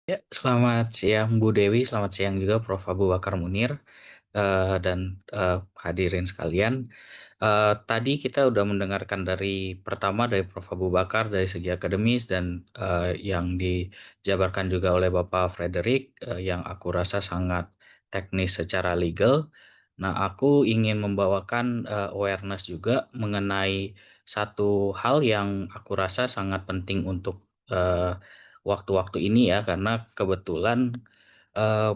Ya, selamat siang Bu Dewi, selamat siang juga Prof. Abu Bakar Munir, dan hadirin sekalian. Tadi kita udah mendengarkan pertama dari Prof. Abu Bakar dari segi akademis dan yang dijabarkan juga oleh Bapak Frederick, yang aku rasa sangat teknis secara legal. Nah, aku ingin membawakan awareness juga mengenai satu hal yang aku rasa sangat penting untuk eh, waktu-waktu ini ya, karena kebetulan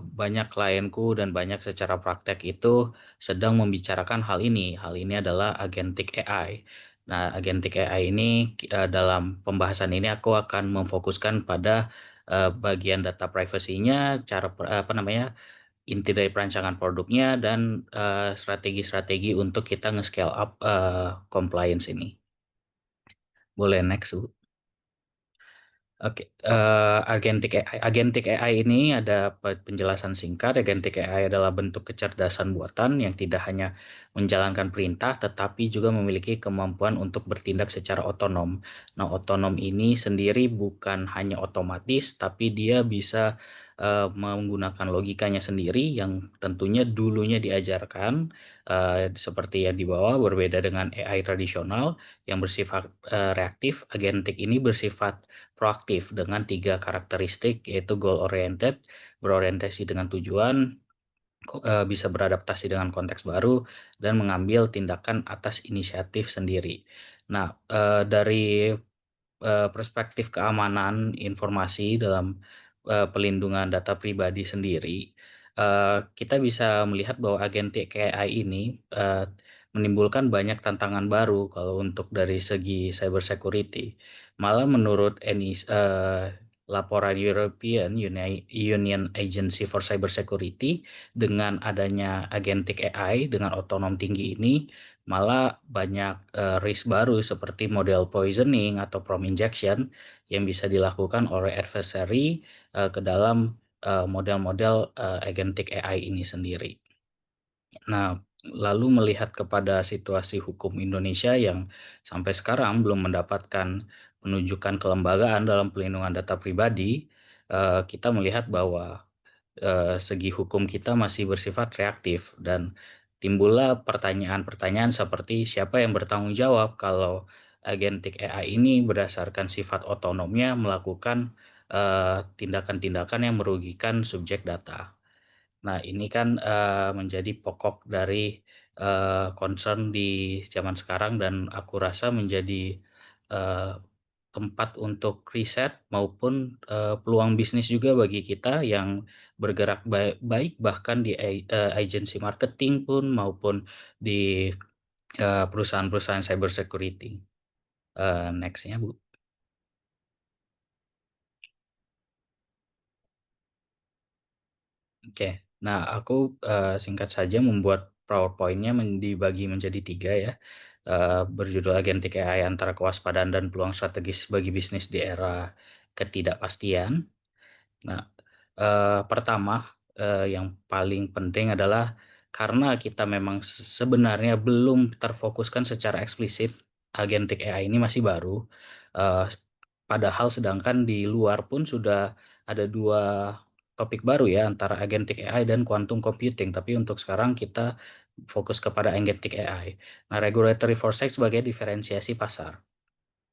banyak klienku dan banyak secara praktek itu sedang membicarakan hal ini. Hal ini adalah agentic AI. Nah, agentic AI ini dalam pembahasan ini aku akan memfokuskan pada bagian data privacy-nya, apa namanya, inti dari perancangan produknya dan strategi-strategi untuk kita nge-scale up compliance ini. Boleh next, Bu? Oke, Agentic AI ini ada penjelasan singkat. Agentic AI adalah bentuk kecerdasan buatan yang tidak hanya menjalankan perintah, tetapi juga memiliki kemampuan untuk bertindak secara otonom. Nah, otonom ini sendiri bukan hanya otomatis, tapi dia bisa menggunakan logikanya sendiri yang tentunya dulunya diajarkan, seperti yang di bawah, berbeda dengan AI tradisional yang bersifat reaktif. Agentic ini bersifat proaktif dengan tiga karakteristik, yaitu goal oriented, berorientasi dengan tujuan, bisa beradaptasi dengan konteks baru, dan mengambil tindakan atas inisiatif sendiri. Nah, dari perspektif keamanan informasi dalam pelindungan data pribadi sendiri, kita bisa melihat bahwa agentic AI ini menimbulkan banyak tantangan baru kalau untuk dari segi cyber security. Malah menurut laporan European Union Agency for Cyber Security, dengan adanya agentic AI dengan otonom tinggi ini, malah banyak risk baru seperti model poisoning atau prompt injection yang bisa dilakukan oleh adversary ke dalam model-model agentic AI ini sendiri. Nah, lalu melihat kepada situasi hukum Indonesia yang sampai sekarang belum mendapatkan penunjukan kelembagaan dalam pelindungan data pribadi, kita melihat bahwa segi hukum kita masih bersifat reaktif, dan timbullah pertanyaan-pertanyaan seperti siapa yang bertanggung jawab kalau agentic AI ini berdasarkan sifat otonomnya melakukan tindakan-tindakan yang merugikan subjek data. Nah, ini kan menjadi pokok dari concern di zaman sekarang, dan aku rasa menjadi eh, tempat untuk riset maupun peluang bisnis juga bagi kita yang bergerak baik bahkan di agency marketing pun maupun di perusahaan-perusahaan cyber security. Nextnya, Bu. Oke, nah aku singkat saja membuat PowerPoint-nya dibagi menjadi tiga ya, berjudul Agentic AI antara kewaspadaan dan peluang strategis bagi bisnis di era ketidakpastian. Nah, pertama, yang paling penting adalah karena kita memang sebenarnya belum terfokuskan secara eksplisit, agentic AI ini masih baru, eee, padahal sedangkan di luar pun sudah ada 2 topik baru ya, antara agentic AI dan quantum computing, tapi untuk sekarang kita fokus kepada agentic AI. Nah, regulatory foresight sebagai diferensiasi pasar.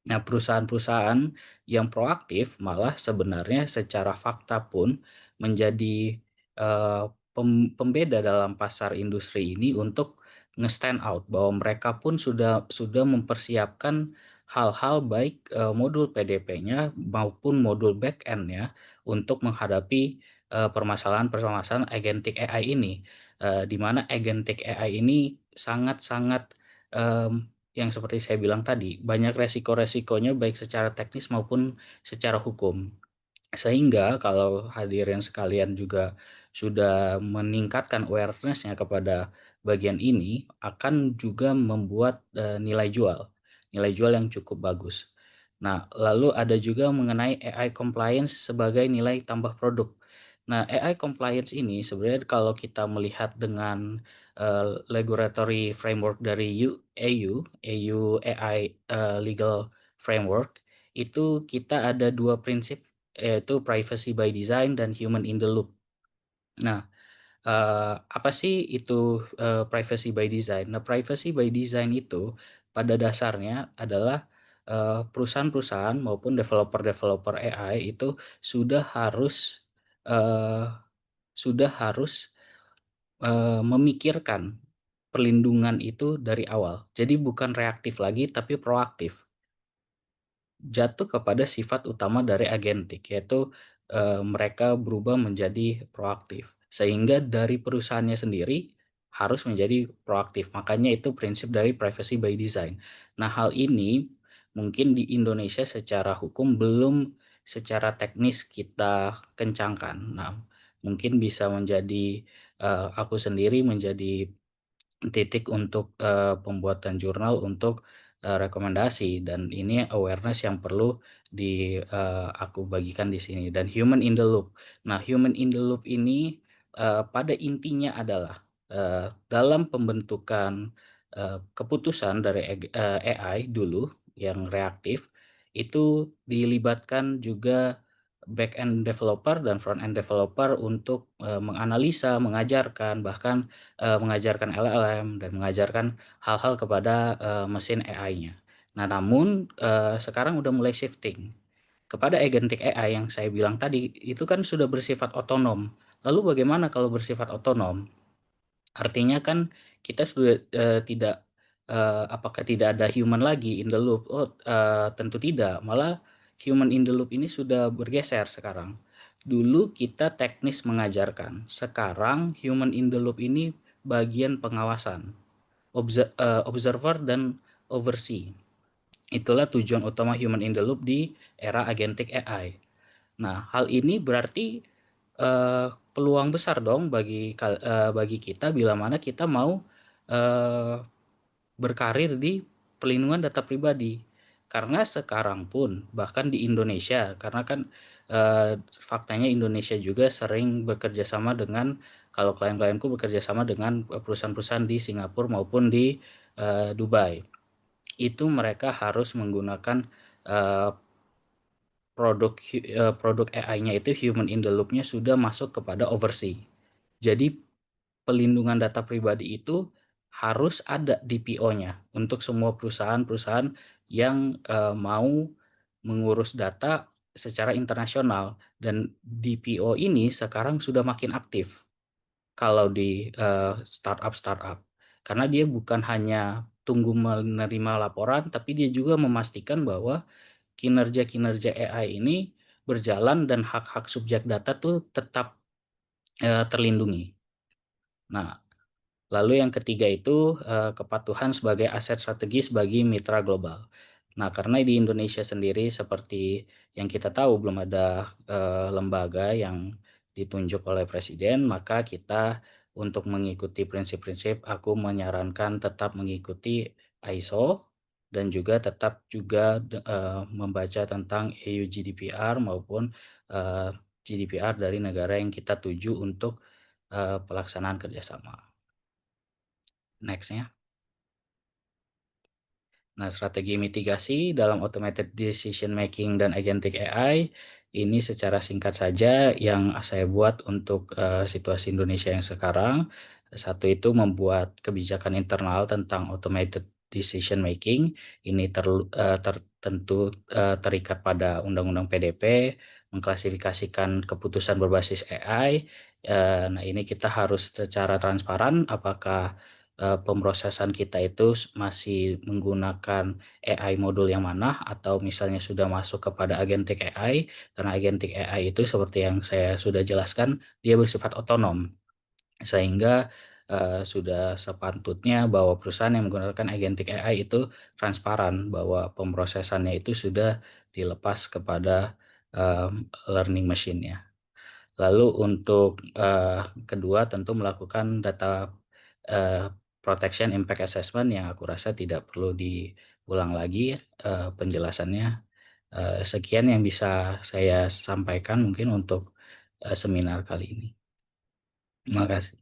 Nah, perusahaan-perusahaan yang proaktif malah sebenarnya secara fakta pun menjadi pembeda dalam pasar industri ini untuk nge-stand out bahwa mereka pun sudah mempersiapkan hal-hal baik modul PDP-nya maupun modul back-end-nya untuk menghadapi permasalahan-permasalahan agentic AI ini. Di mana agentic AI ini sangat-sangat, yang seperti saya bilang tadi, banyak resiko-resikonya baik secara teknis maupun secara hukum. Sehingga kalau hadirin sekalian juga sudah meningkatkan awareness-nya kepada bagian ini, akan juga membuat nilai jual yang cukup bagus. Nah, lalu ada juga mengenai AI compliance sebagai nilai tambah produk. Nah, AI compliance ini sebenarnya kalau kita melihat dengan regulatory framework dari EU AI Legal Framework, itu kita ada 2 prinsip yaitu privacy by design dan human in the loop. Nah, apa sih itu, privacy by design? Nah, privacy by design itu pada dasarnya adalah, perusahaan-perusahaan maupun developer-developer AI itu sudah harus, eee, sudah harus, memikirkan perlindungan itu dari awal. Jadi bukan reaktif lagi tapi proaktif. Jatuh kepada sifat utama dari agentik, yaitu, mereka berubah menjadi proaktif. Sehingga dari perusahaannya sendiri harus menjadi proaktif, makanya itu prinsip dari privacy by design. Nah, hal ini mungkin di Indonesia secara hukum belum secara teknis kita kencangkan. Nah, mungkin bisa menjadi, aku sendiri menjadi titik untuk, pembuatan jurnal untuk, rekomendasi, dan ini awareness yang perlu aku bagikan di sini, dan human in the loop. Nah, human in the loop ini, pada intinya adalah, dalam pembentukan, keputusan dari AI dulu yang reaktif, itu dilibatkan juga back end developer dan front end developer untuk, menganalisa, mengajarkan, bahkan mengajarkan LLM dan mengajarkan hal-hal kepada, mesin AI-nya. Nah, namun, sekarang udah mulai shifting kepada agentic AI yang saya bilang tadi, itu kan sudah bersifat otonom. Lalu bagaimana kalau bersifat otonom? Artinya kan kita sudah, tidak, apakah tidak ada human lagi in the loop? Oh, tentu tidak, malah human in the loop ini sudah bergeser sekarang. Dulu kita teknis mengajarkan, sekarang human in the loop ini bagian pengawasan, observer dan oversee. Itulah tujuan utama human in the loop di era agentic AI. Nah, hal ini berarti, peluang besar dong bagi kita bila mana kita mau, eee, berkarir di perlindungan data pribadi. Karena sekarang pun bahkan di Indonesia, karena kan, faktanya Indonesia juga sering bekerja sama dengan, kalau klien-klienku bekerja sama dengan, perusahaan-perusahaan di Singapura maupun di, Dubai. Itu mereka harus menggunakan, eee, produk AI-nya itu human in the loop-nya sudah masuk kepada oversee. Jadi pelindungan data pribadi itu harus ada DPO-nya untuk semua perusahaan-perusahaan yang, mau mengurus data secara internasional, dan DPO ini sekarang sudah makin aktif kalau di, startup-startup. Karena dia bukan hanya tunggu menerima laporan, tapi dia juga memastikan bahwa kinerja-kinerja AI ini berjalan dan hak-hak subjek data tuh tetap, terlindungi. Nah, lalu yang ketiga itu, kepatuhan sebagai aset strategis bagi mitra global. Nah, karena di Indonesia sendiri seperti yang kita tahu belum ada, lembaga yang ditunjuk oleh presiden, maka kita untuk mengikuti prinsip-prinsip, aku menyarankan tetap mengikuti ISO dan juga tetap juga membaca tentang EU GDPR maupun, GDPR dari negara yang kita tuju untuk, pelaksanaan kerjasama. Next-nya. Nah, strategi mitigasi dalam automated decision making dan agentic AI ini secara singkat saja yang saya buat untuk, situasi Indonesia yang sekarang. Satu itu membuat kebijakan internal tentang automated decision making, ini tentu, terikat pada Undang-Undang PDP, mengklasifikasikan keputusan berbasis AI. Nah, ini kita harus secara transparan apakah, pemrosesan kita itu masih menggunakan AI modul yang mana, atau misalnya sudah masuk kepada agentic AI, karena agentic AI itu seperti yang saya sudah jelaskan, dia bersifat otonom. Sehingga, sudah sepatutnya bahwa perusahaan yang menggunakan agentic AI itu transparan bahwa pemrosesannya itu sudah dilepas kepada, learning machine-nya. Lalu untuk, kedua tentu melakukan data, protection impact assessment yang aku rasa tidak perlu diulang lagi, penjelasannya. Sekian yang bisa saya sampaikan mungkin untuk, seminar kali ini. Terima kasih.